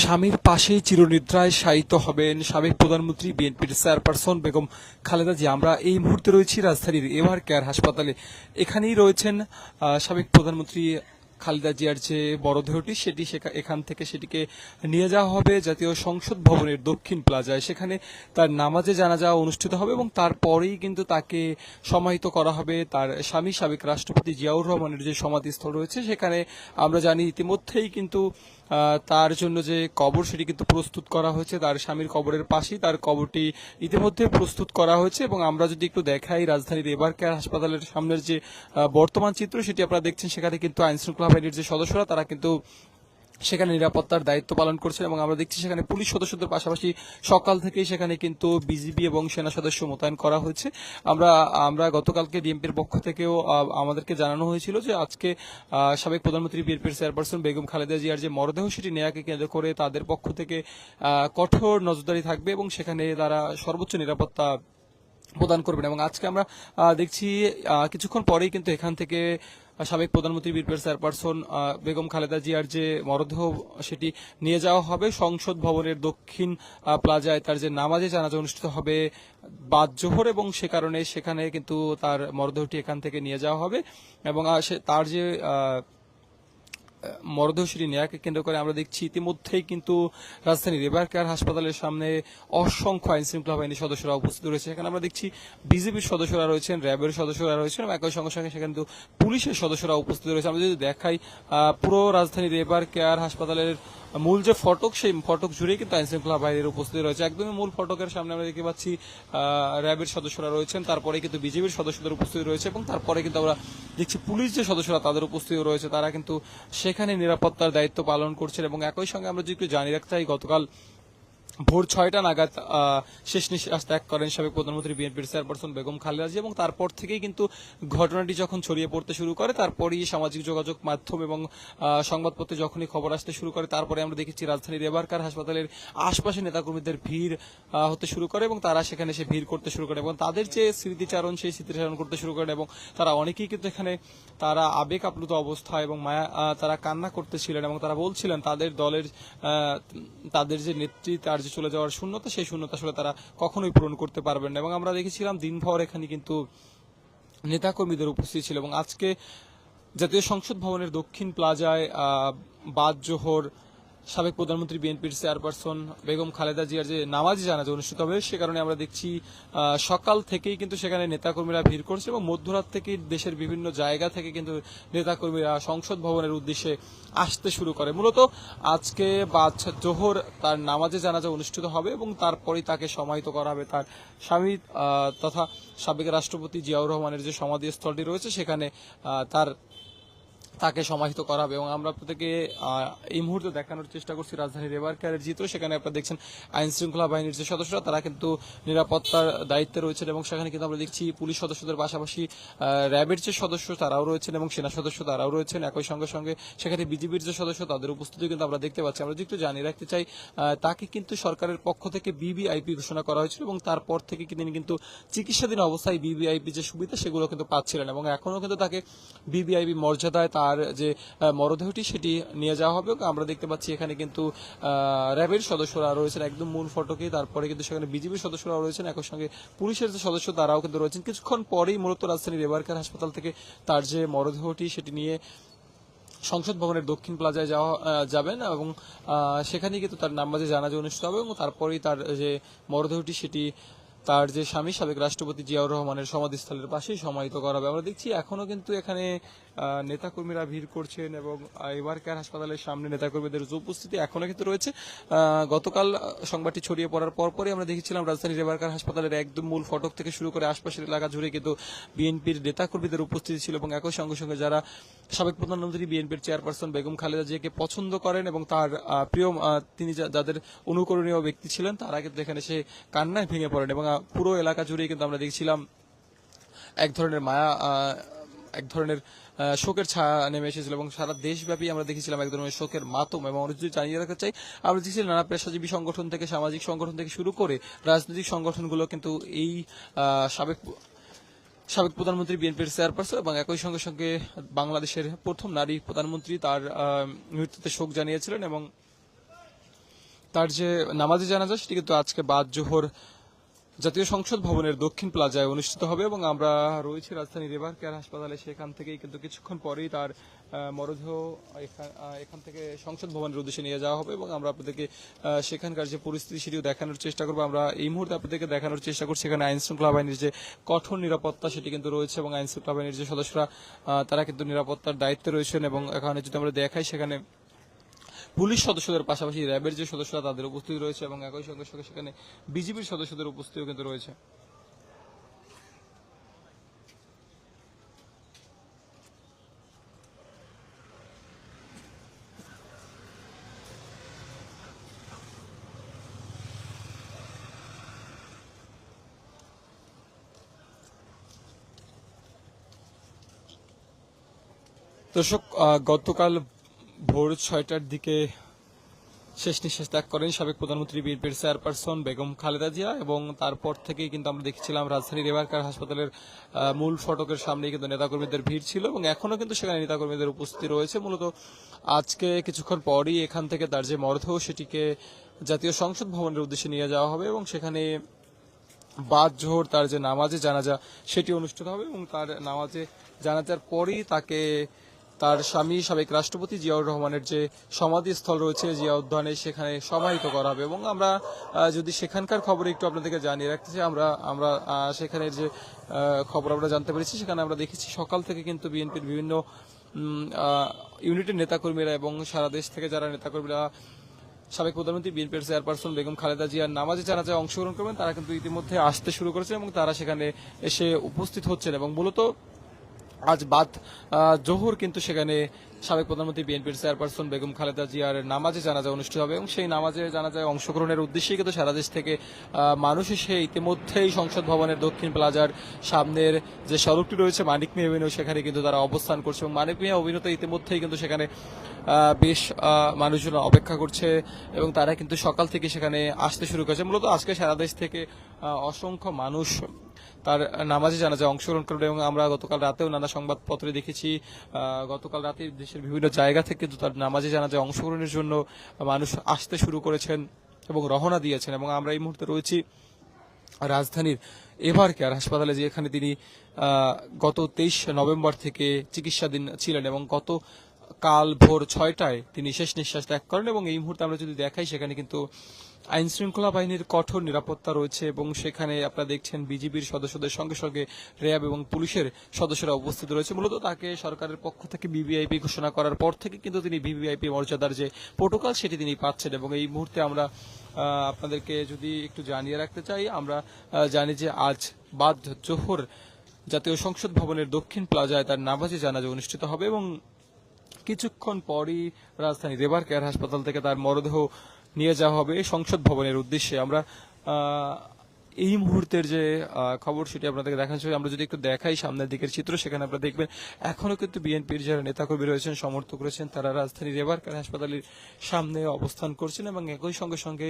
স্বামীর পাশেই চিরনিদ্রায় শায়িত হবেন সাবেক প্রধানমন্ত্রী বিএনপির চেয়ারপারসন বেগম খালেদা জিয়া। আমরা এই মুহূর্তে রয়েছি রাজধানীর এভার কেয়ার হাসপাতালে। এখানেই রয়েছেন সাবেক প্রধানমন্ত্রী খালেদা জিয়ার যে মরদেহটি সেটি এখান থেকে সেটিকে নিয়ে যাওয়া হবে জাতীয় সংসদ ভবনের দক্ষিণ প্লাজায়। সেখানে তার নামাজে জানাজা অনুষ্ঠিত হবে এবং তারপরেই কিন্তু তাকে সমাহিত করা হবে তার স্বামী সাবেক রাষ্ট্রপতি জিয়াউর রহমানের যে সমাধিস্থল রয়েছে সেখানে। আমরা জানি ইতিমধ্যেই কিন্তু তার জন্য যে কবর সেটি কিন্তু প্রস্তুত করা হয়েছে, তার স্বামীর কবরের পাশেই তার কবরটি ইতিমধ্যে প্রস্তুত করা হয়েছে। এবং আমরা যদি একটু দেখাই রাজধানীর এভার কেয়ার হাসপাতালের সামনের যে বর্তমান চিত্র সেটি আপনারা দেখছেন, সেখানে কিন্তু আইন শৃঙ্খলা বাহিনীর যে সদস্যরা তারা কিন্তু সেখানে নিরাপত্তার দায়িত্ব পালন করছেন এবং আমরা দেখছি সেখানে পুলিশ সদস্যদের পাশাপাশি সকাল থেকেই সেখানে কিন্তু বিজিবি এবং সেনা সদস্য মোতায়েন করা হয়েছে। আমরা গতকালকে ডিএমপির পক্ষ থেকেও আমাদেরকে জানানো হয়েছিল যে আজকে সাবেক প্রধানমন্ত্রী বিএনপির চেয়ারপারসন বেগম খালেদা জিয়ার যে মরদেহ সেটি নেয়াকে কেন্দ্র করে তাদের পক্ষ থেকে কঠোর নজরদারি থাকবে এবং সেখানে তারা সর্বোচ্চ নিরাপত্তা প্রদান করবেন। এবং আজকে আমরা দেখছি কিছুক্ষণ পরেই কিন্তু এখান থেকে সাবেক প্রধানমন্ত্রী বিএনপির চেয়ারপারসন বেগম খালেদা জিয়ার যে মরদেহ সেটি নিয়ে যাওয়া হবে সংসদ ভবনের দক্ষিণ প্লাজায়। তার যে নামাজে জানাজা অনুষ্ঠিত হবে বাদ জোহর এবং সে কারণে সেখানে কিন্তু তার মরদেহটি এখান থেকে নিয়ে যাওয়া হবে। এবং তার যে মরদেহ সেটি নেয়াকে কেন্দ্র করে আমরা দেখছি ইতিমধ্যেই কিন্তু রাজধানীর এভার কেয়ার হাসপাতালের সামনে অসংখ্য আইন শৃঙ্খলা বাহিনীর সদস্যরা উপস্থিত রয়েছে। এখানে আমরা দেখছি বিজেপির সদস্যরা রয়েছেন, র্যাবের সদস্যরা রয়েছেন এবং একই সঙ্গে সঙ্গে সেখানে কিন্তু পুলিশের সদস্যরা উপস্থিত রয়েছে। আমরা যদি দেখাই পুরো রাজধানীর এভার কেয়ার হাসপাতালের মূল যে ফটক সেই ফটক জুড়েই কিন্তু আইন শৃঙ্খলা বাহিনীর উপস্থিতি রয়েছে। একদমই মূল ফটকের সামনে আমরা দেখতে পাচ্ছি র্যাবের সদস্যরা রয়েছেন, তারপরে কিন্তু বিজেপির সদস্যদের উপস্থিতি রয়েছে এবং তারপরে কিন্তু আমরা দেখছি পুলিশ যে সদস্যরা তাদের উপস্থিতি রয়েছে, তারা কিন্তু সেখানে নিরাপত্তার দায়িত্ব পালন করছেন। এবং একই সঙ্গে আমরা যদি একটু জানিয়ে রাখতে চাই, গতকাল ভোর 6টা নাগাদ শেষ নিঃশ্বাস ত্যাগ করেন সাবেক প্রধানমন্ত্রী বিএনপির চেয়ারপারসন বেগম খালেদা জিয়া। এবং তারপর থেকেই কিন্তু ঘটনাটি যখন ছড়িয়ে পড়তে শুরু করে তারপরেই সামাজিক যোগাযোগ মাধ্যম এবং সংবাদপত্রে যখনই খবর আসতে শুরু করে তারপরে আমরা দেখেছি রাজধানীর এভার কেয়ার হাসপাতালের আশপাশে নেতাকর্মীদের ভিড় হতে শুরু করে এবং তারা সেখানে এসে ভিড় করতে শুরু করে এবং তাদের যে স্মৃতিচারণ সেই স্মৃতিচারণ করতে শুরু করেন। এবং তারা অনেকেই কিন্তু এখানে তারা আবেগ আপ্লুত অবস্থা এবং মায়া তারা কান্না করতেছিলেন এবং তারা বলছিলেন তাদের দলের তাদের যে নেত্রী তার যে চলে যাওয়ার শূন্যতা সেই শূন্যতা আসলে তারা কখনোই পূরণ করতে পারবেন না। এবং আমরা দেখেছিলাম দিনভর এখানে কিন্তু নেতাকর্মীদের উপস্থিত ছিল। এবং আজকে জাতীয় সংসদ ভবনের দক্ষিণ প্লাজায় বাদ জোহর সাবেক প্রধানমন্ত্রী বিএনপির চেয়ারপারসন বেগম খালেদা জিয়ার যে নামাজি জানাজা অনুষ্ঠিত হবে সে কারণে আমরা দেখছি সকাল থেকেই কিন্তু সেখানে নেতাকর্মীরা ভিড় করছে এবং মধ্যরাত থেকেই দেশের বিভিন্ন জায়গা থেকে কিন্তু নেতাকর্মীরা সংসদ ভবনের উদ্দেশ্যে আসতে শুরু করে। মূলত আজকে বাদ জোহর তার নামাজে জানাজা অনুষ্ঠিত হবে এবং তারপরেই তাকে সমাহিত করা হবে তার স্বামী তথা সাবেক রাষ্ট্রপতি জিয়াউর রহমানের যে সমাধিস্থলটি রয়েছে সেখানে তাকে সমাহিত করা হবে। এবং আমরা আপনাদেরকে এই মুহূর্তে দেখানোর চেষ্টা করছি রাজধানীর এভার কেয়ারের চিত্র। সেখানে আপনারা দেখছেন আইন শৃঙ্খলা বাহিনীর যে সদস্যরা তারা কিন্তু নিরাপত্তার দায়িত্বে রয়েছেন এবং সেখানে কিন্তু আমরা দেখছি পুলিশ সদস্যদের পাশাপাশি র্যাবের যে সদস্য তারাও রয়েছেন এবং সেনা সদস্য তারাও রয়েছেন। একই সঙ্গে সঙ্গে সেখানে বিজিবির যে সদস্য তাদের উপস্থিতি কিন্তু আমরা দেখতে পাচ্ছি। আমরা যদি একটু জানিয়ে রাখতে চাই, তাকে কিন্তু সরকারের পক্ষ থেকে বিবিআইপি ঘোষণা করা হয়েছিল এবং তারপর থেকে তিনি কিন্তু চিকিৎসাধীন অবস্থায় বিবিআইপি যে সুবিধা সেগুলো কিন্তু পাচ্ছিলেন এবং এখনো কিন্তু তাকে বিবিআইপি মর্যাদায় তার যে মরদেহটি সেটি নিয়ে যাওয়া হবে। আমরা দেখতে পাচ্ছি এখানে কিন্তু র্যাবের সদস্যরা রয়েছেন একদম মূল ফটকে, তারপরে কিন্তু সেখানে বিজিবির সদস্যরা রয়েছেন, একই সঙ্গে পুলিশের যে সদস্য তারাও কিন্তু রয়েছেন। কিছুক্ষণ পরেই মূলত রাজধানীর এভার কেয়ার হাসপাতাল থেকে তার যে মরদেহটি সেটি নিয়ে সংসদ ভবনের দক্ষিণ প্লাজায় যাবেন এবং সেখানে কিন্তু তার নামাজে জানাজা অনুষ্ঠিত হবে এবং তারপরেই তার যে মরদেহটি সেটি তার যে স্বামী সাবেক রাষ্ট্রপতি জিয়াউর রহমানের সমাধিস্থলের পাশেই সমাহিত করা হবে। আমরা দেখছি এখনো কিন্তু এখানে নেতাকর্মীরা ভিড় করছেন এবং এভার কেয়ার হাসপাতালের সামনে নেতাকর্মীদের যে উপস্থিতি এখনো কিন্তু রয়েছে। গতকাল সংবাদটি ছড়িয়ে পড়ার পরপরই আমরা দেখেছিলাম রাজধানীর এভার কেয়ার হাসপাতালের একদম মূল ফটক থেকে শুরু করে আশপাশের এলাকা জুড়ে কিন্তু বিএনপির নেতাকর্মীদের উপস্থিতি ছিল এবং একই সঙ্গে সঙ্গে যারা সাবেক প্রধানমন্ত্রী বিএনপির চেয়ারপারসন বেগম খালেদা জিয়াকে পছন্দ করেন এবং তার প্রিয় তিনি যাদের অনুকরণীয় ব্যক্তি ছিলেন তারা কিন্তু এখানে সে কান্নায় ভেঙে পড়েন এবং পুরো এলাকা জুড়েই কিন্তু আমরা দেখছিলাম এক ধরনের মায়া এক ধরনের শোকের ছায়া নেমে এসেছিল এবং সারা দেশব্যাপী আমরা দেখেছিলাম এক ধরনের শোকের মাতম। এবং আমরা যদি জানিয়ে রাখতে চাই, আমরা দেখছি নানা পেশাজীবী সংগঠন থেকে সামাজিক সংগঠন থেকে শুরু করে রাজনৈতিক সংগঠনগুলো কিন্তু এই সাবেক প্রধানমন্ত্রী বিএনপির চেয়ারপারসন এবং একই সঙ্গে সঙ্গে বাংলাদেশের প্রথম নারী প্রধানমন্ত্রী তার মৃত্যুতে শোক জানিয়েছিলেন এবং তার যে নামাজে জানাজা সেটি কিন্তু আজকে বাদ জোহর জাতীয় সংসদ ভবনের দক্ষিণ প্লাজায় অনুষ্ঠিত হবে এবং আমরা রয়েছি রাজধানীর এভার কেয়ার হাসপাতালে। সেখান থেকেই কিন্তু কিছুক্ষণ পরেই তার মরদেহ এখান থেকে সংসদ ভবনের উদ্দেশ্যে নিয়ে যাওয়া হবে এবং আমরা আপনাদেরকে সেখানকার যে পরিস্থিতি সেটিও দেখানোর চেষ্টা করবো। আমরা এই মুহূর্তে আপনাদেরকে দেখানোর চেষ্টা করছি এখানে আইন শৃঙ্খলা বাহিনীর যে কঠোর নিরাপত্তা সেটি কিন্তু রয়েছে এবং আইন শৃঙ্খলা বাহিনীর যে সদস্যরা তারা কিন্তু নিরাপত্তার দায়িত্বে রয়েছেন এবং এখানে যদি আমরা দেখাই সেখানে পুলিশ সদস্যদের পাশাপাশি র্যাবের যে সদস্যরা তাদের উপস্থিতি রয়েছে এবং একই সঙ্গে সঙ্গে সেখানে বিজিবির সদস্যদের উপস্থিতিও কিন্তু রয়েছে। দর্শক, গতকাল ভোর 6টার দিকে শেষ নিঃশ্বাস ত্যাগ করেন সাবেক প্রধানমন্ত্রী বিএনপির চেয়ারপারসন বেগম খালেদা জিয়া এবং তারপর থেকেই কিন্তু আমরা দেখছিলাম রাজধানীর এবারকার হাসপাতালের মূল ফটকের সামনে কিন্তু নেতাকর্মীদের ভিড় ছিল এবং এখনো কিন্তু সেখানে নেতাকর্মীদের উপস্থিতি রয়েছে। মূলত আজকে কিছুক্ষণ পরই এখান থেকে তার যে মরদেহ সেটিকে জাতীয় সংসদ ভবনের উদ্দেশ্যে নিয়ে যাওয়া হবে এবং সেখানে বাদ জোহর তার যে নামাজে জানাজা সেটি অনুষ্ঠিত হবে এবং তার নামাজে জানাজার পরই তাকে তার স্বামী সাবেক রাষ্ট্রপতি জিয়াউর রহমানের যে সমাধিস্থল রয়েছে জিয়া উদ্যানে সেখানে সমাহিত করা হবে এবং আমরা যদি সেখানকার খবর একটু আপনাদেরকে জানিয়ে রাখতে চাই, আমরা সেখানের যে খবর আমরা জানতে পেরেছি সেখানে আমরা দেখেছি সকাল থেকে কিন্তু বিএনপির বিভিন্ন ইউনিটের নেতাকর্মীরা এবং সারা দেশ থেকে যারা নেতাকর্মীরা সাবেক প্রধানমন্ত্রী বিএনপির চেয়ারপারসন বেগম খালেদা জিয়ার নামাজে জানাজায় অংশগ্রহণ করবেন তারা কিন্তু ইতিমধ্যে আসতে শুরু করেছে এবং তারা সেখানে এসে উপস্থিত হচ্ছেন এবং মূলত আজ বাদ জোহর কিন্তু সেখানে সাবেক প্রধানমন্ত্রী বিএনপির চেয়ারপারসন বেগম খালেদা জিয়ার নামাজে জানাজা অনুষ্ঠিত হবে এবং সেই নামাজে জানাজায় অংশগ্রহণের উদ্দেশ্যেই কিন্তু সারা দেশ থেকে মানুষ এসে ইতিমধ্যেই সংসদ ভবনের দক্ষিণ প্লাজার সামনের যে সড়কটি রয়েছে মানিক মিয়া এভিনিউ সেখানে কিন্তু তারা অবস্থান করছে এবং মানিক মিয়া অভিনেতা ইতিমধ্যেই কিন্তু সেখানে বেশ মানুষজন অপেক্ষা করছে এবং তারা কিন্তু সকাল থেকে সেখানে আসতে শুরু করেছে। মূলত আজকে সারা দেশ থেকে অসংখ্য মানুষ তার নামাজে জানাজায় অংশগ্রহণ করবে এবং আমরা গতকাল রাতেও নানা সংবাদপত্রে দেখেছি গতকাল রাতে দেশের বিভিন্ন জায়গা থেকে কিন্তু তার নামাজে জানাজায় অংশগ্রহণের জন্য মানুষ আসতে শুরু করেছেন এবং রওনা দিয়েছেন এবং আমরা এই মুহূর্তে রয়েছি রাজধানীর এভার কেয়ার হাসপাতালে যেখানে তিনি গত 23 নভেম্বর থেকে চিকিৎসাধীন ছিলেন এবং গত কাল ভোর 6টায় তিনি শেষ নিঃশ্বাস ত্যাগ করেন এবং এই মুহূর্তে আমরা যদি দেখাই সেখানে কিন্তু আইন শৃঙ্খলা বাহিনীর কঠোর নিরাপত্তা রয়েছে এবং সেখানে আপনারা দেখছেন বিজিবির সদস্যদের সঙ্গে সঙ্গে র্যাব এবং পুলিশের সদস্যরা উপস্থিত রয়েছে। মূলত তাকে সরকারের পক্ষ থেকে ভিভিআইপি ঘোষণা করার পর থেকে কিন্তু তিনি ভিভিআইপি মর্যাদার যে প্রোটোকল সেটি তিনি পাচ্ছেন এবং এই মুহূর্তে আমরা আপনাদেরকে যদি একটু জানিয়ে রাখতে চাই, আমরা জানি যে আজ বাদ জোহর জাতীয় সংসদ ভবনের দক্ষিণ প্লাজায় তার নামাজে জানাজা অনুষ্ঠিত হবে এবং কিছুক্ষণ পরই রাজধানীর এভার কেয়ার হাসপাতাল থেকে তার মরদেহ নিয়ে যাওয়া হবে সংসদ ভবনের উদ্দেশ্যে। আমরা এই মুহূর্তের যে খবর সেটি আপনাদেরকে দেখানো চাই। আমরা যদি একটু দেখাই সামনের দিকের চিত্র সেখানে আপনারা দেখবেন এখনো কিন্তু বিএনপির যারা নেতাকর্মী রয়েছেন সমর্থক রয়েছেন তারা রাজধানীর এভার কেয়ার হাসপাতালের সামনে অবস্থান করছেন এবং একই সঙ্গে সঙ্গে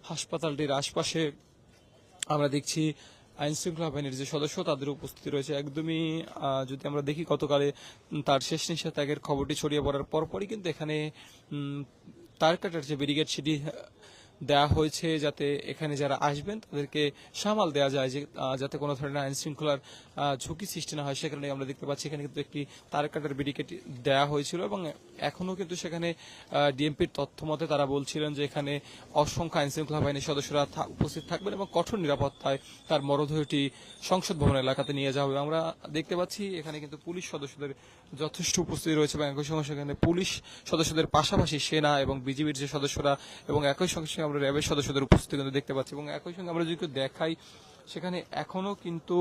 হাসপাতালটির আশপাশে আমরা দেখছি আইন শৃঙ্খলা বাহিনীর যে সদস্য তাদের উপস্থিতি রয়েছে। একদমই যদি আমরা দেখি গতকালে তার শেষ নিঃশ্বাস ত্যাগের খবরটি ছড়িয়ে পড়ার পরপরই কিন্তু এখানে তার কাটার যে ব্যারিকেড সেটি দেওয়া হয়েছে যাতে এখানে যারা আসবেন তাদেরকে সামাল দেওয়া যায় যে যাতে কোনো ধরনের আইন শৃঙ্খলার ঝুঁকি সৃষ্টি না হয়। সেখানে আমরা দেখতে পাচ্ছি এখানে কিন্তু একটি তার কাটার ব্যারিকেড দেওয়া হয়েছিল এবং এখনো কিন্তু সেখানে ডিএমপির তথ্য মতে তারা বলছিলেন যে এখানে অসংখ্য আইন শৃঙ্খলা বাহিনীর সদস্যরা উপস্থিত থাকবেন এবং কঠোর নিরাপত্তায় তার মরদেহটি সংসদ ভবন এলাকাতে নিয়ে যাওয়া হবে। আমরা দেখতে পাচ্ছি এখানে কিন্তু পুলিশ সদস্যদের যথেষ্ট উপস্থিতি রয়েছে এবং একই সঙ্গে সেখানে পুলিশ সদস্যদের পাশাপাশি সেনা এবং বিজিবির যে সদস্যরা এবং একই সঙ্গে সঙ্গে আমরা র্যাবের সদস্যদের উপস্থিতি কিন্তু দেখতে পাচ্ছি এবং একই সঙ্গে আমরা যদি দেখাই সেখানে এখনো কিন্তু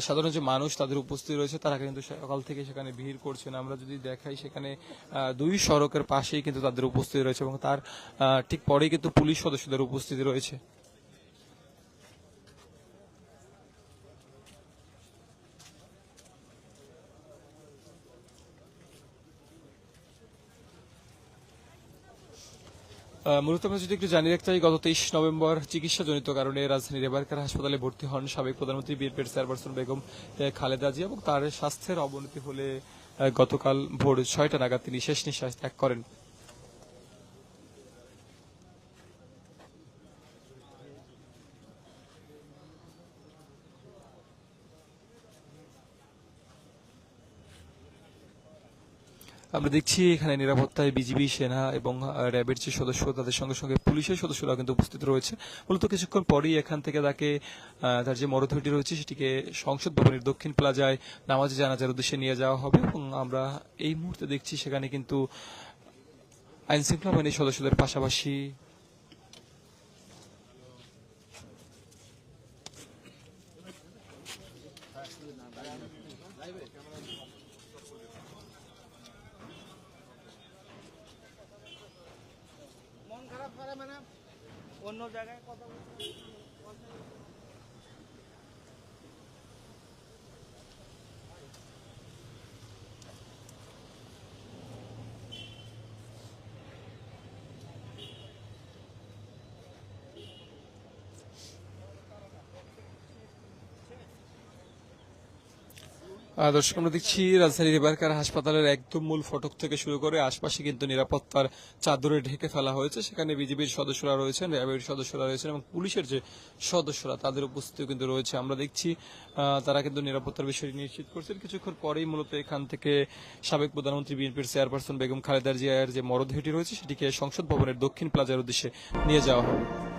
সাধারণ যে মানুষ তাদের উপস্থিতি রয়েছে তারা কিন্তু সকাল থেকে সেখানে ভিড় করছেন। আমরা যদি দেখাই সেখানে দুই সড়কের পাশেই কিন্তু তাদের উপস্থিতি রয়েছে এবং তার ঠিক পরেই কিন্তু পুলিশ সদস্যদের উপস্থিতি রয়েছে। মূলত আমরা যদি একটু জানিয়ে রাখতে চাই গত 23 নভেম্বর চিকিৎসাজনিত কারণে রাজধানীর এবারকার হাসপাতালে ভর্তি হন সাবেক প্রধানমন্ত্রী বিএনপির চেয়ারপারসন বেগম খালেদা জিয়া এবং তার স্বাস্থ্যের অবনতি হলে গতকাল ভোর 6টা নাগাদ তিনি শেষ নিঃশ্বাস ত্যাগ করেন। আমরা দেখছি এখানে নিরাপত্তায় বিজিবি, সেনা এবং র্যাবের যে সদস্য, তাদের সঙ্গে সঙ্গে পুলিশের সদস্যরা কিন্তু উপস্থিত রয়েছে। মূলত কিছুক্ষণ পরেই এখান থেকে তাকে তার যে মরদেহটি রয়েছে সেটিকে সংসদ ভবনের দক্ষিণ প্লাজায় নামাজে জানাজার উদ্দেশ্যে নিয়ে যাওয়া হবে এবং আমরা এই মুহূর্তে দেখছি সেখানে কিন্তু আইন শৃঙ্খলা বাহিনীর সদস্যদের পাশাপাশি মন খারাপ করে মানে অন্য জায়গায় কথা দর্শক, আমরা দেখছি রাজধানীর এবারকার হাসপাতালের একদম মূল ফটক থেকে শুরু করে আশপাশে কিন্তু নিরাপত্তার চাদরে ঢেকে ফেলা হয়েছে। সেখানে বিজিবির সদস্যরা রয়েছেন, র্যাবের সদস্যরা রয়েছেন এবং পুলিশের যে সদস্যরা তাদের উপস্থিতি কিন্তু রয়েছে। আমরা দেখছি তারা কিন্তু নিরাপত্তার বিষয়টি নিশ্চিত করছেন। কিছুক্ষণ পরেই মূলত এখান থেকে সাবেক প্রধানমন্ত্রী বিএনপির চেয়ারপারসন বেগম খালেদা জিয়ার যে মরদেহটি রয়েছে সেটিকে সংসদ ভবনের দক্ষিণ প্লাজার উদ্দেশ্যে নিয়ে যাওয়া হবে।